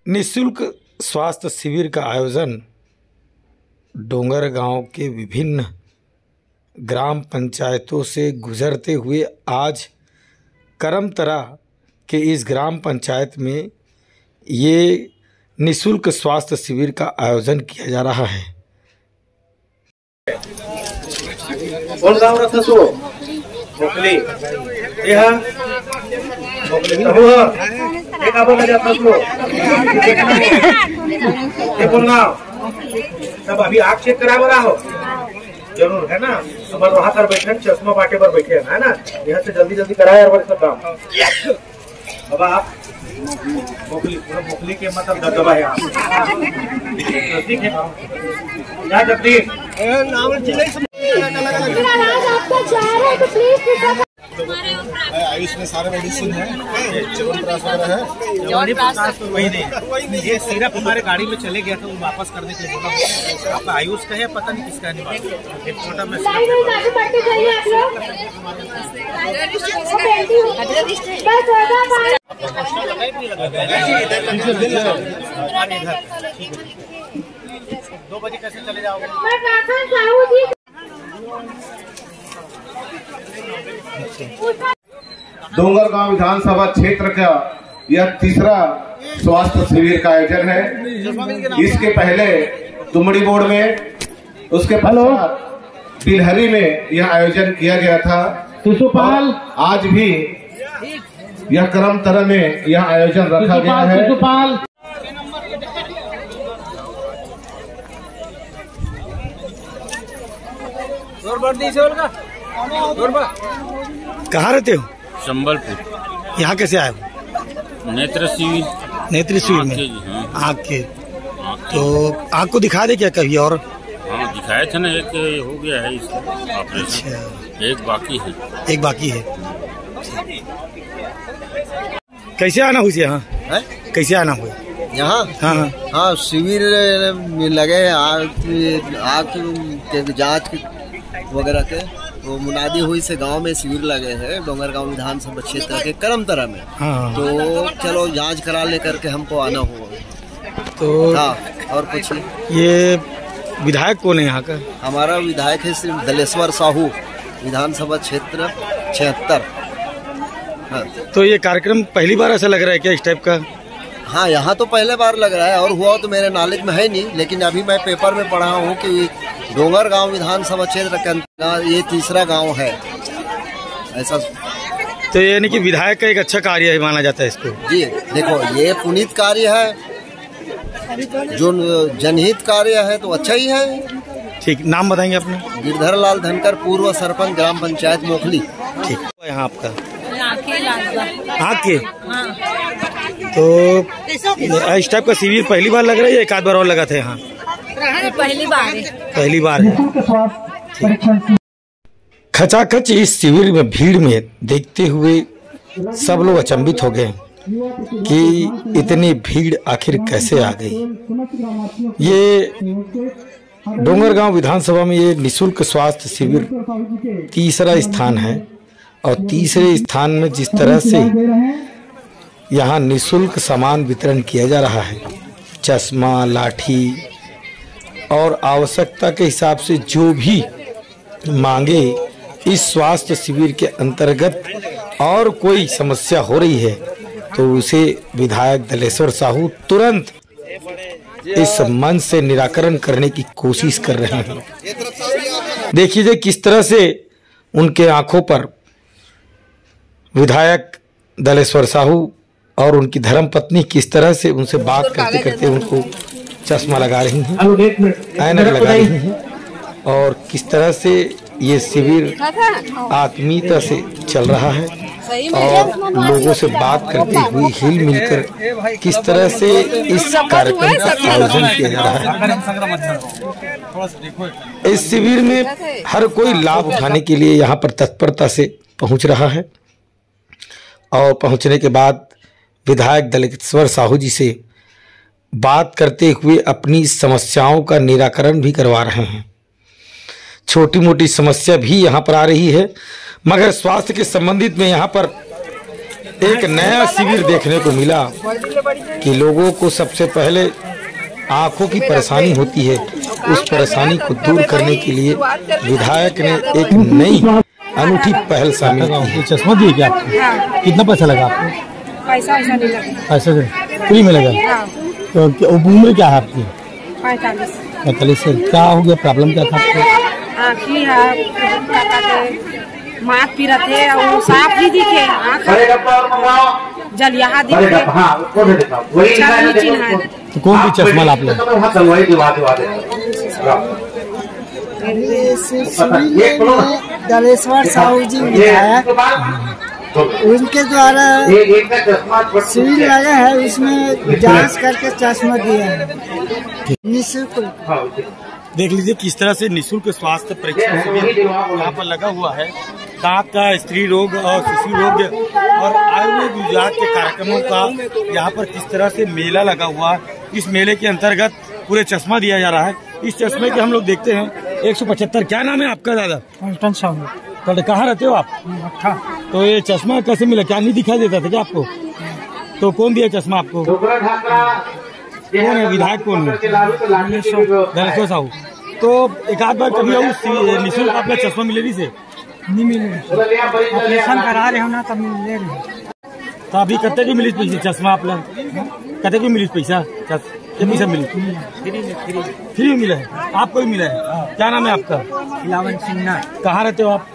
निःशुल्क स्वास्थ्य शिविर का आयोजन डोंगरगांव के विभिन्न ग्राम पंचायतों से गुजरते हुए आज करमतरा के इस ग्राम पंचायत में ये निःशुल्क स्वास्थ्य शिविर का आयोजन किया जा रहा है। कौन गाँव रखा सो मोकली मोकली एक आप लगा जाता सो ये कौन गाँव तब अभी आँख चेक करा रहा हो जरूर है ना। अब वहाँ पर बैठे चश्मा बाटे पर बैठे है ना, यहाँ से जल्दी जल्दी कराए यार सब काम। अब आप मोकली के मतलब दबदबा है आप ठीक है क्या जगदीश आयुष में सारे मेडिसिन है, च्यवनप्राश वगैरह है। वही नहीं, ये सिर्फ हमारे गाड़ी में चले गया था, वो वापस करने के लिए बोला। आपका आयुष का है, पता नहीं किसका नहीं। एक छोटा में दो बजे कैसे चले जाओगे? डोंगरगांव विधानसभा क्षेत्र का यह तीसरा स्वास्थ्य शिविर का आयोजन है। इसके पहले तुमड़ी बोर्ड में, उसके पश्चात बिलहरी में यह आयोजन किया गया था। शिशुपाल आज भी यह करमतरा में यह आयोजन रखा गया है। कहाँ रहते हो? संबलपुर। यहाँ कैसे आए हो? नेत्र शिविर में आँख के तो आँख को दिखा दे क्या कभी? और हाँ दिखाया था ना, एक हो गया है इसका ऑपरेशन। अच्छा, एक बाकी है। कैसे आना हुई यहाँ? कैसे आना हुआ यहाँ? हाँ हाँ शिविर लगे आँख के जांच वगैरह के, तो मुनादी हुई से गांव में शिविर लगे हैं डोंगरगांव विधानसभा क्षेत्र के करमतरा में। हाँ। तो चलो जांच करा ले करके हमको आना हुआ तो हाँ, और कुछ नहीं। ये विधायक कौन है यहाँ का? हमारा विधायक है श्री दलेश्वर साहू, विधानसभा क्षेत्र 76। हाँ। तो ये कार्यक्रम पहली बार ऐसा लग रहा है क्या इस टाइप का? हाँ यहाँ तो पहले बार लग रहा है, और हुआ तो मेरे नॉलेज में है नहीं, लेकिन अभी मैं पेपर में पढ़ा हूँ कि डोंगरगांव विधानसभा क्षेत्र का ये तीसरा गांव है ऐसा। तो ये यानी कि विधायक का एक अच्छा कार्य है माना जाता है इसको? जी देखो, ये पुनीत कार्य है, जो जनहित कार्य है तो अच्छा ही है। ठीक, नाम बताएंगे अपने? गिरधर लाल धनकर, पूर्व सरपंच ग्राम पंचायत मोखली। ठीक, यहाँ आपका आँख के तो इस टाइप का शिविर पहली बार लग रहा है या एक आध बार और लगा था यहाँ? पहली बार है। खचाखच इस शिविर में भीड़ में देखते हुए सब लोग अचंभित हो गए कि इतनी भीड़ आखिर कैसे आ गई। ये डोंगरगांव विधानसभा में ये निःशुल्क स्वास्थ्य शिविर तीसरा स्थान है, और तीसरे स्थान में जिस तरह से यहाँ निःशुल्क सामान वितरण किया जा रहा है, चश्मा, लाठी और आवश्यकता के हिसाब से जो भी मांगे इस स्वास्थ्य शिविर के अंतर्गत और कोई समस्या हो रही है तो उसे विधायक दलेश्वर साहू तुरंत इस मंच से निराकरण करने की कोशिश कर रहे हैं। देखिए किस तरह से उनके आंखों पर विधायक दलेश्वर साहू और उनकी धर्मपत्नी किस तरह से उनसे बात करते करते उनको चश्मा लगा रही हैं, ऐनक लगा रही हैं, और किस तरह से ये शिविर आत्मीयता से चल रहा है और लोगों से बात करते हुए हिल मिलकर किस तरह से इस कार्यक्रम का आयोजन किया जा रहा है। इस शिविर में हर कोई लाभ उठाने के लिए यहाँ पर तत्परता से पहुँच रहा है, और पहुँचने के बाद विधायक दलेश्वर साहू जी से बात करते हुए अपनी समस्याओं का निराकरण भी करवा रहे हैं। छोटी मोटी समस्या भी यहाँ पर आ रही है, मगर स्वास्थ्य के संबंधित में यहाँ पर एक नया शिविर देखने को मिला कि लोगों को सबसे पहले आंखों की परेशानी होती है, उस परेशानी को दूर करने के लिए विधायक ने एक नई अनूठी पहल शामिल की। चश्मा दिए क्या आपको? कितना पैसा लगा आपको? पैसा नहीं लगा। पैसा फ्री में लगा? तो उम्र क्या है आपकी? 45 से। क्या हो गया, प्रॉब्लम क्या था आपको? आँखी है, माथ पीरा थे और साफ भी दिखे, जल यहाँ दिखे, तो कौन सी चश्मा आप ले? दलेश्वर साहू जी विधायक, उनके द्वारा शिविर लगा है, उसमें जांच करके चश्मा दिया है निःशुल्क। देख लीजिए किस तरह से निःशुल्क स्वास्थ्य परीक्षण शिविर यहाँ पर लगा हुआ है। दांत का, स्त्री रोग और शिशु रोग और आयुर्वेद विभाग के कार्यक्रमों का यहाँ पर किस तरह से मेला लगा हुआ है। इस मेले के अंतर्गत पूरे चश्मा दिया जा रहा है। इस चश्मे के हम लोग देखते हैं 175। क्या नाम है आपका दादा? पलटन साहू। तो कहाँ रहते हो आप? तो ये चश्मा कैसे मिला? क्या नहीं दिखाई देता था क्या आपको? तो कौन दिया चश्मा आपको? कौन है विधायक? कौन है? दलेश्वर साहू। तो एक आध बार कभी निःशुल्क आपका चश्मा मिलेगी से? नहीं मिले, ऑपरेशन करा रहे हो ना, तब मिल रहे। तो अभी कते की मिली पैसा चश्मा आप लोग? कते की मिली पैसा? पैसा मिली फ्री में मिला है? आपको भी मिला है? क्या नाम है आपका? खिलावन सिन्हा। कहाँ रहते हो आप?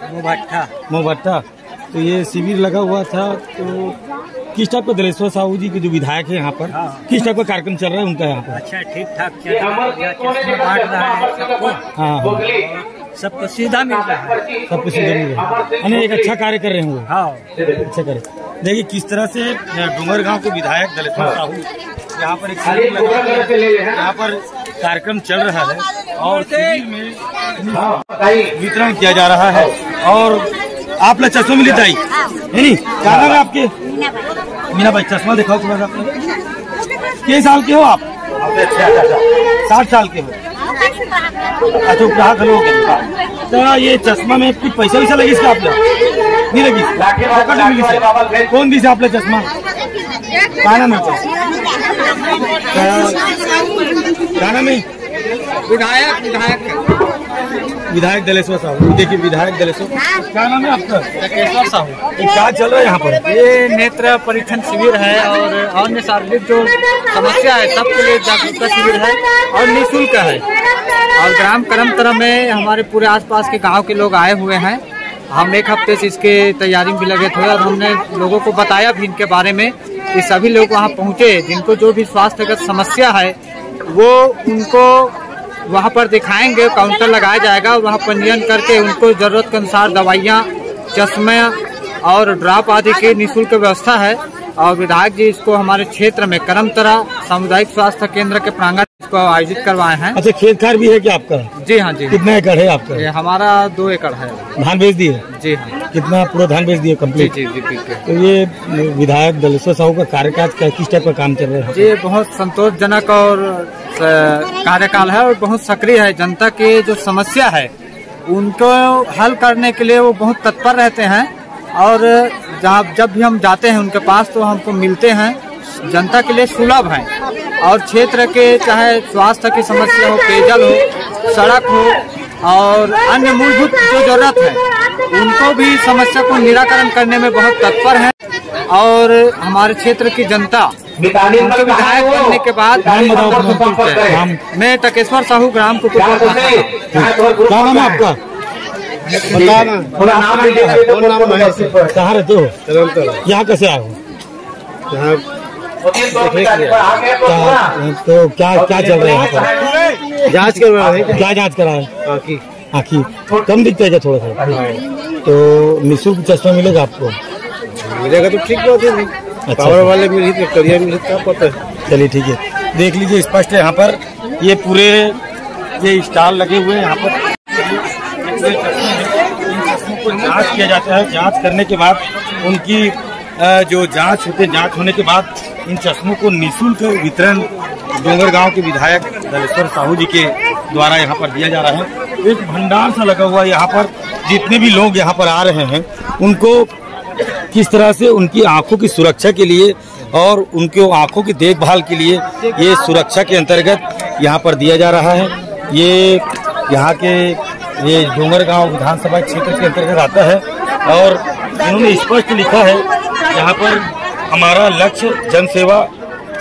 मोहभट्टा। तो ये शिविर लगा हुआ था, तो किस टाइप का दलेश्वर साहू जी के जो विधायक है यहाँ पर, किस टाइप का कार्यक्रम चल रहा है उनका यहाँ पर? अच्छा, ठीक ठाक चल रहा है, हाँ, सबको सीधा मिल रहा है, सबको सीधा मिल रहा है। एक अच्छा कार्य कर रहे हैं वो। अच्छा करे। देखिए किस तरह से डोंगरगांव के विधायक दलेश्वर साहू यहाँ पर एक शिविर लगा है, यहाँ पर कार्यक्रम चल रहा है और शिविर में वितरण किया जा रहा है। और आप लोग चश्मा मिली ताई है नहीं? क्या नाम है आपके? मीना भाई, चश्मा दिखाओ थोड़ा सा। कितने साल के हो आप? 60 साल के हो। अच्छा, ग्राहक लोग। तो ये चश्मा में कुछ पैसा वैसा लगी इसका? आप लोग नहीं लगी? कौन दी से आप लोग चश्मा? क्या नाम है? क्या नाम है? विधायक दलेश्वर साहू। देखिए विधायक दलेश्वर, क्या नाम है आपका? दलेश्वर साहू। क्या चल रहा है यहाँ पर? ये नेत्र परीक्षण शिविर है और अन्य शारीरिक जो समस्या है सबके लिए जागरूकता शिविर है और निःशुल्क है। और ग्राम करमतरा में हमारे पूरे आसपास के गांव के लोग आए हुए हैं। हम एक हफ्ते से इसके तैयारी में लगे थे और हमने लोगों को बताया भी इनके बारे में कि सभी लोग वहाँ पहुँचे। जिनको जो भी स्वास्थ्यगत समस्या है वो उनको वहाँ पर दिखाएंगे, काउंटर लगाया जाएगा, वहाँ पंजीयन करके उनको जरूरत के अनुसार दवाइयाँ, चश्मे और ड्रॉप आदि की निःशुल्क व्यवस्था है। और विधायक जी इसको हमारे क्षेत्र में करमतरा सामुदायिक स्वास्थ्य केंद्र के प्रांगण इसको आयोजित करवाए हैं। अच्छा, खेत खार भी है क्या आपका? जी हाँ जी। कितना एकड़ है आपका? ये हमारा 2 एकड़ है। धान बेच दिए? जी हाँ। कितना पूरा धान बेच दिए कंप्लीट? जी। तो ये विधायक दलेश्वर साहू का कार्यकाल किस टाइप का काम चल रहा है? जी, बहुत संतोषजनक और कार्यकाल है और बहुत सक्रिय है। जनता की जो समस्या है उनको हल करने के लिए वो बहुत तत्पर रहते हैं और जब भी हम जाते हैं उनके पास तो हमको मिलते हैं। जनता के लिए सुलभ है और क्षेत्र के चाहे स्वास्थ्य की समस्या हो, पेयजल हो, सड़क हो और अन्य मूलभूत जो जरूरत है उनको भी समस्या को निराकरण करने में बहुत तत्पर है। और हमारे क्षेत्र की जनता उनके विधायक बनने के बाद मैं टकेश्वर साहू ग्राम को क्या नाम है आपका? कहाँ रहते हो? यहाँ कैसे आए हो? तो क्या चल रहा है यहाँ पर? जांच करवा रहे हैं। क्या जांच करा है? आँखी कम दिखता है क्या थोड़ा सा? तो निःशुल्क चश्मा मिलेगा आपको? मिलेगा तो ठीक बात है। अच्छा, पावर वाले मिली तो करियर मिली क्या पता है। चलिए ठीक है। देख लीजिए स्पष्ट है यहाँ पर ये पूरे ये स्टॉल लगे हुए हैं। यहाँ पर को जांच किया जाता है। जांच करने के बाद उनकी जो जांच होते हैं, जांच होने के बाद इन चश्मों को निःशुल्क वितरण डोंगरगांव के विधायक दलेश्वर साहू जी के द्वारा यहाँ पर दिया जा रहा है। एक भंडार सा लगा हुआ है यहाँ पर। जितने भी लोग यहाँ पर आ रहे हैं उनको किस तरह से उनकी आंखों की सुरक्षा के लिए और उनके आंखों की देखभाल के लिए ये सुरक्षा के अंतर्गत यहाँ पर दिया जा रहा है। ये यहाँ के ये डोंगरगांव विधानसभा क्षेत्र के अंतर्गत आता है और उन्होंने स्पष्ट लिखा है यहाँ पर हमारा लक्ष्य जनसेवा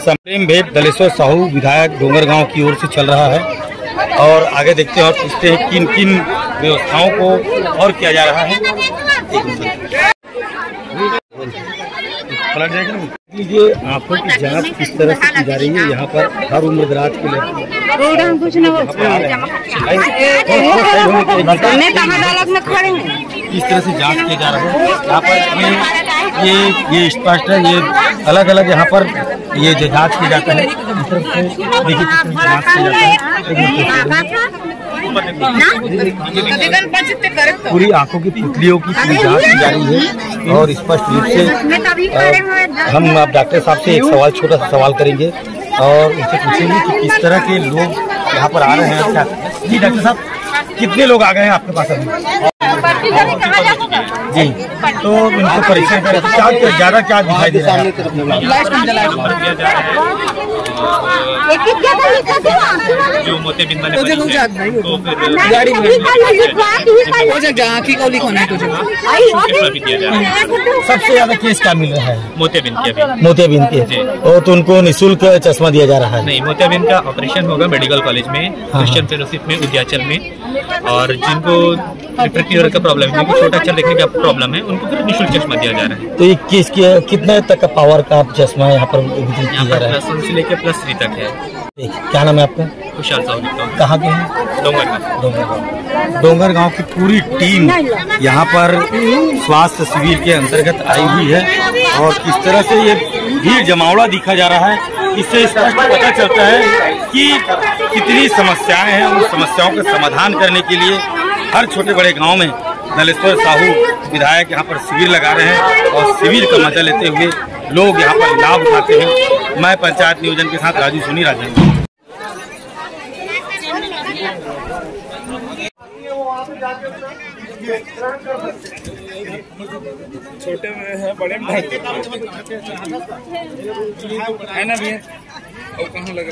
प्रेम भेद दलेश्वर साहू विधायक डोंगरगांव की ओर से चल रहा है। और आगे देखते हैं और पूछते हैं किन किन व्यवस्थाओं को और किया जा रहा है। पलट जाएगा ना। लीजिए आंखों की जांच किस तरह से की जा रही है यहाँ पर हर उम्र दराज के लिए। किस तरह से जांच किया जा रहा है यहाँ पर ये स्पष्ट है। ये अलग अलग यहाँ पर ये जो जांच किया जाता है इस तरह से देखिए किस तरह जांच किया जाता है। पूरी आंखों की पुतलियों की पूरी जांच की जा रही है और स्पष्ट रूप से हम अब डॉक्टर साहब से एक सवाल छोटा सा सवाल करेंगे और उनसे पूछेंगे कि किस तरह के लोग यहाँ पर आ रहे हैं। क्या जी डॉक्टर साहब कितने लोग आ गए हैं आपके पास अभी? जी तो उनको परीक्षण करें क्या ज़्यादा क्या दिखाई दे रहा है? जो मोतियाबिंद वाले सबसे ज्यादा केस क्या मिल रहा है? मोतियाबिंद के और तो उनको निःशुल्क चश्मा दिया जा रहा है? नहीं, मोतियाबिंद का ऑपरेशन होगा मेडिकल कॉलेज में, क्रिश्चियन फेलोशिप में, उद्याचल में। और जिनको रिफ्रैक्टिव का प्रॉब्लम है, छोटा अक्षर देखने का प्रॉब्लम है, उनको फिर निःशुल्क चश्मा दिया जा रहा है। तो ये कितने तक का पावर का चश्मा यहाँ पर दिया जा रहा है? +1 से लेकर +3 तक है। क्या नाम है आपका? खुशहाल साहू। कहाँ के हैं? डोंगरगांव। डोंगरगांव की पूरी टीम यहाँ पर स्वास्थ्य शिविर के अंतर्गत आई हुई है और किस तरह से ये भीड़ जमावड़ा दिखा जा रहा है, इससे स्पष्ट पता चलता है कि कितनी समस्याएं हैं। उन समस्याओं का समाधान करने के लिए हर छोटे बड़े गांव में दलेश्वर साहू विधायक यहाँ पर शिविर लगा रहे हैं और शिविर का मजा लेते हुए लोग यहाँ पर लाभ उठाते हैं। मैं पंचायत नियोजन के साथ राजू सोनी राजन। छोटे में है, बड़े में है ना भैया। और कहाँ लगे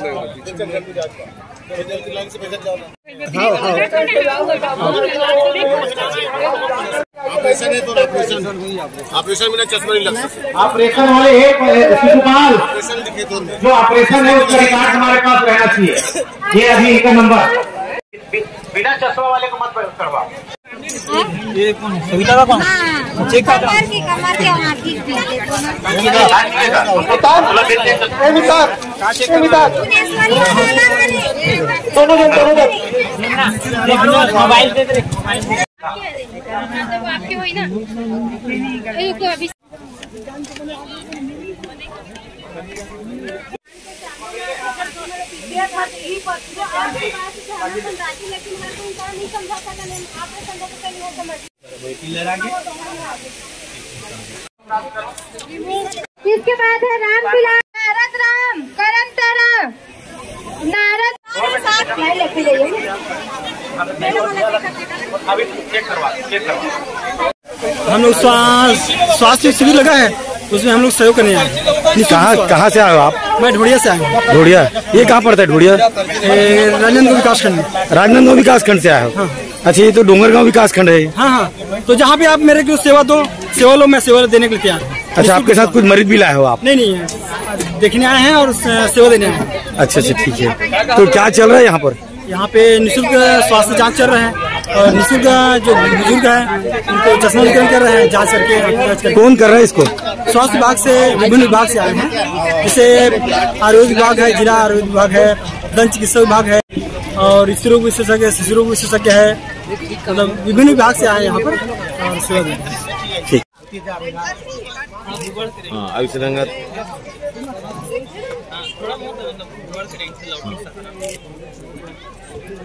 ऑपरेशन है तो ऑपरेशन में चश्मा नहीं लग सकता। ऑपरेशन वाले शिशुपाल जो ऑपरेशन है उसका रिकॉर्ड हमारे पास रहना चाहिए। ये अभी इनका नंबर बिना चश्मा वाले को मत करवा। ये कौन सविता का कौन चेक कर रहा है? मोबाइल दे दे आपके वही ना अभी इसके बाद है राम बिलास, नारद राम, करण तारा, नारद लेके जाइए। हम लोग स्वास्थ्य शिविर लगा है, उसमें हम लोग सहयोग करने आए हैं। कहाँ से आए हो आप? मैं ढोड़िया से आया हूँ। ढोड़िया, ये कहाँ पड़ता है ढोड़िया? राजनांदगांव विकास खंड। राजनांदगांव विकास खंड से आए हो? हाँ। अच्छा, ये तो डोंगरगांव विकास खंड है। हाँ हाँ, तो जहाँ भी आप मेरे को सेवा दो, सेवा लो, मैं सेवा देने के लिए तैयार हूँ। अच्छा, आपके साथ कुछ मरीज भी लाए हो आप? नहीं, देखने आए हैं और सेवा देने आए हैं। अच्छा, ठीक है। तो क्या चल रहा है यहाँ पर? यहाँ पे निःशुल्क स्वास्थ्य जांच चल रहा है और निःशुल्क जो बुजुर्ग है उनको चश्मा वितरण कर रहे हैं, जांच करके। कौन कर रहा है इसको? स्वास्थ्य विभाग से, विभिन्न विभाग से आए हैं, जैसे आयुर्वेद विभाग है, जिला आयुर्वेद विभाग है, दंत चिकित्सा विभाग है और स्त्री रोग विशेषज्ञ, शिशु रोग विशेषज्ञ है। मतलब विभिन्न विभाग से आए यहाँ पर और सेवा दे रहे हैं। ठीक।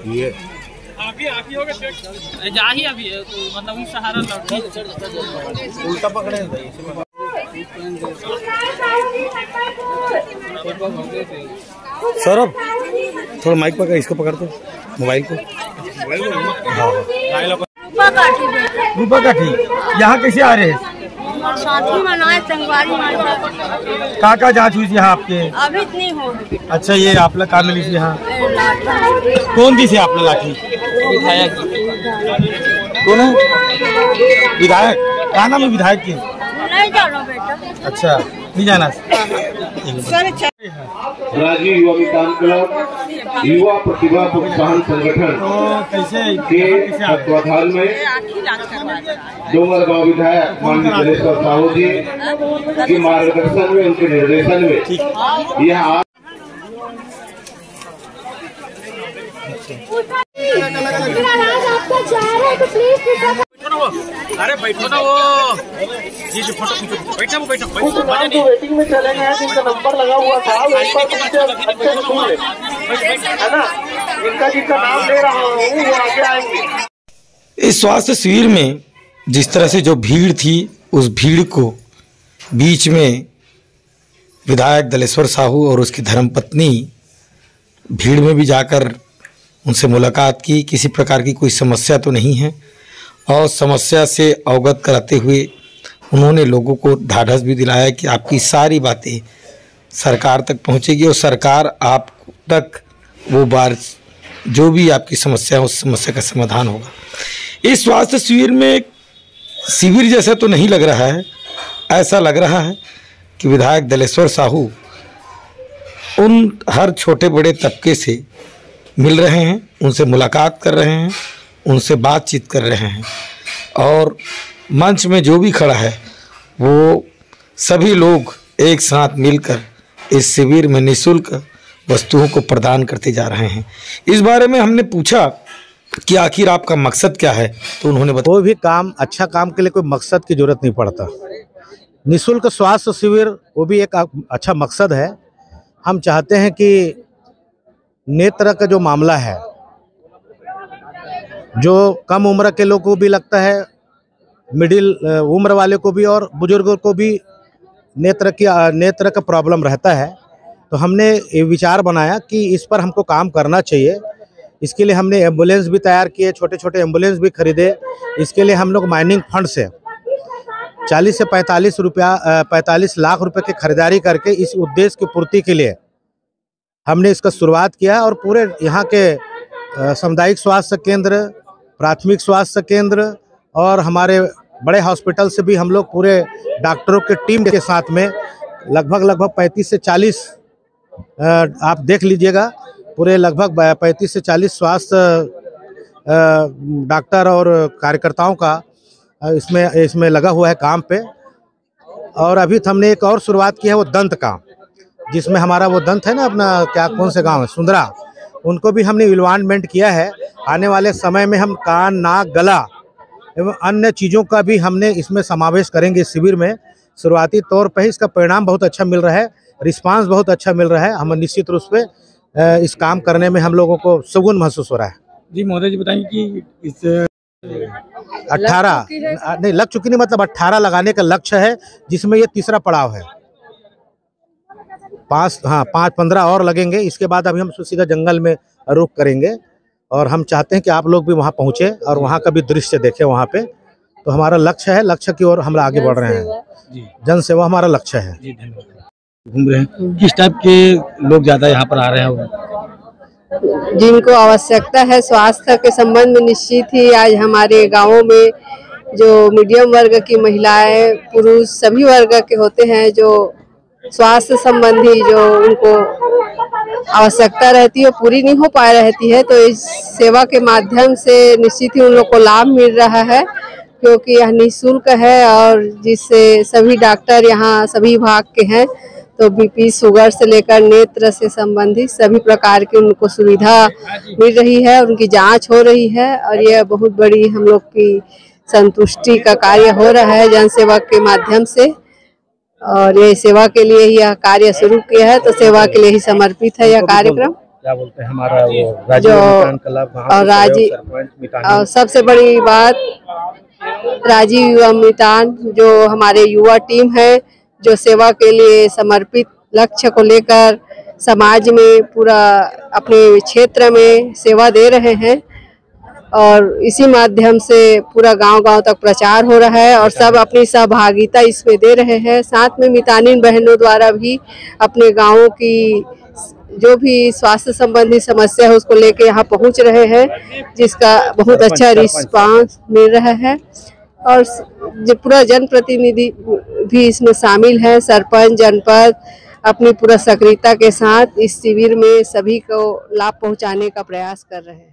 ये आप ही होगा जा ही अभी है, तो मतलब सहारा उल्टा पकड़े। सौरभ थोड़ा माइक पकड़, इसको पकड़ दो, मोबाइल को। हाँ, रूपा काठी। यहाँ कैसे आ रहे हैं? और साथी मनाए संगवारी मार का जांच हुई थी यहाँ आपके? अभी नहीं हो। अच्छा, ये आप लोग काम मिली थी यहाँ? कौन दी थी आप लोग लाठी? विधायक। कौन है विधायक? क्या नाम है विधायक की? नहीं जानो बेटा। अच्छा, नहीं जाना। राजीव युवा मितान क्लब युवा प्रतिभा प्रोत्साहन संगठन के तत्वाधान में डोंगरगांव विधायक माननीय दलेश्वर साहू जी के मार्गदर्शन में, उनके निर्देशन में यह अरे बैठो ना, वो ये जो फोटो खींचो, बैठो वो बैठो वेटिंग में चले गए हैं, जिनका नंबर लगा हुआ था है ना, जिनका नाम ले रहा हूँ वो आगे आएंगे। इस स्वास्थ्य शिविर में जिस तरह से जो भीड़ थी, उस भीड़ को बीच में विधायक दलेश्वर साहू और उसकी धर्मपत्नी भीड़ में भी जाकर उनसे मुलाकात की। किसी प्रकार की कोई समस्या तो नहीं है, और समस्या से अवगत कराते हुए उन्होंने लोगों को ढाढ़स भी दिलाया कि आपकी सारी बातें सरकार तक पहुंचेगी और सरकार आप तक वो बार जो भी आपकी समस्या है उस समस्या का समाधान होगा। इस स्वास्थ्य शिविर में शिविर जैसा तो नहीं लग रहा है, ऐसा लग रहा है कि विधायक दलेश्वर साहू उन हर छोटे बड़े तबके से मिल रहे हैं, उनसे मुलाकात कर रहे हैं, उनसे बातचीत कर रहे हैं, और मंच में जो भी खड़ा है वो सभी लोग एक साथ मिलकर इस शिविर में निःशुल्क वस्तुओं को प्रदान करते जा रहे हैं। इस बारे में हमने पूछा कि आखिर आपका मकसद क्या है, तो उन्होंने बताया कोई भी काम, अच्छा काम के लिए कोई मकसद की जरूरत नहीं पड़ता। निःशुल्क स्वास्थ्य शिविर वो भी एक अच्छा मकसद है। हम चाहते हैं कि नेत्र का जो मामला है, जो कम उम्र के लोगों को भी लगता है, मिडिल उम्र वाले को भी और बुजुर्गों को भी नेत्र का प्रॉब्लम रहता है, तो हमने ये विचार बनाया कि इस पर हमको काम करना चाहिए। इसके लिए हमने एम्बुलेंस भी तैयार किए, छोटे छोटे एम्बुलेंस भी खरीदे। इसके लिए हम लोग माइनिंग फंड से 40 से 45 लाख रुपए की खरीदारी करके इस उद्देश्य की पूर्ति के लिए हमने इसका शुरुआत किया। और पूरे यहाँ के सामुदायिक स्वास्थ्य केंद्र, प्राथमिक स्वास्थ्य केंद्र और हमारे बड़े हॉस्पिटल से भी हम लोग पूरे डॉक्टरों के टीम के साथ में लगभग 35 से 40 आप देख लीजिएगा, पूरे लगभग 35 से 40 स्वास्थ्य डॉक्टर और कार्यकर्ताओं का इसमें लगा हुआ है काम पे। और अभी हमने एक और शुरुआत की है, वो दंत का, जिसमें हमारा वो दंत है ना अपना, क्या कौन से गांव है, सुंदरा, उनको भी हमने इन्वॉल्वमेंट किया है। आने वाले समय में हम कान, नाक, गला एवं अन्य चीज़ों का भी हमने इसमें समावेश करेंगे इस शिविर में। शुरुआती तौर पर ही इसका परिणाम बहुत अच्छा मिल रहा है, रिस्पांस बहुत अच्छा मिल रहा है। हम निश्चित रूप से इस काम करने में हम लोगों को सुगुन महसूस हो रहा है। जी महोदय जी बताएंगे कि इस 18 नहीं लग चुकी, नहीं मतलब 18 लगाने का लक्ष्य है, जिसमें ये तीसरा पड़ाव है। 5-15 और लगेंगे। इसके बाद अभी हम सीधा जंगल में रुख करेंगे, और हम चाहते हैं कि आप लोग भी वहाँ पहुँचे और वहाँ का भी दृश्य देखें वहाँ पे। तो हमारा लक्ष्य है, लक्ष्य की ओर हम आगे बढ़ रहे हैं। जन सेवा हमारा लक्ष्य है। घूम रहे हैं, किस टाइप के लोग ज्यादा यहाँ पर आ रहे हैं? जिनको आवश्यकता है स्वास्थ्य के संबंध में, निश्चित ही आज हमारे गांवों में जो मीडियम वर्ग की महिलाएं, पुरुष सभी वर्ग के होते हैं, जो स्वास्थ्य संबंधी जो उनको आवश्यकता रहती है पूरी नहीं हो पा रहती है, तो इस सेवा के माध्यम से निश्चित ही उन लोग को लाभ मिल रहा है, क्योंकि यह निःशुल्क है और जिससे सभी डॉक्टर यहाँ सभी भाग के हैं, तो बीपी, शुगर से लेकर नेत्र से संबंधित सभी प्रकार की उनको सुविधा मिल रही है, उनकी जांच हो रही है। और यह बहुत बड़ी हम लोग की संतुष्टि का कार्य हो रहा है जन सेवा के माध्यम से, और ये सेवा के लिए ही यह कार्य शुरू किया है, तो सेवा के लिए ही समर्पित है यह कार्यक्रम। क्या बोलते हैं हमारा वो और सबसे बड़ी बात राजीव युवा मितान जो हमारे युवा टीम है, जो सेवा के लिए समर्पित लक्ष्य को लेकर समाज में पूरा अपने क्षेत्र में सेवा दे रहे हैं, और इसी माध्यम से पूरा गांव-गांव तक प्रचार हो रहा है और सब अपनी सहभागिता इसमें दे रहे हैं। साथ में मितानिन बहनों द्वारा भी अपने गाँवों की जो भी स्वास्थ्य संबंधी समस्या है उसको लेके यहाँ पहुँच रहे हैं, जिसका बहुत अच्छा रिस्पांस मिल रहा है। और जो पूरा जनप्रतिनिधि भी इसमें शामिल है, सरपंच जनपद अपनी पूरा सक्रियता के साथ इस शिविर में सभी को लाभ पहुंचाने का प्रयास कर रहे हैं।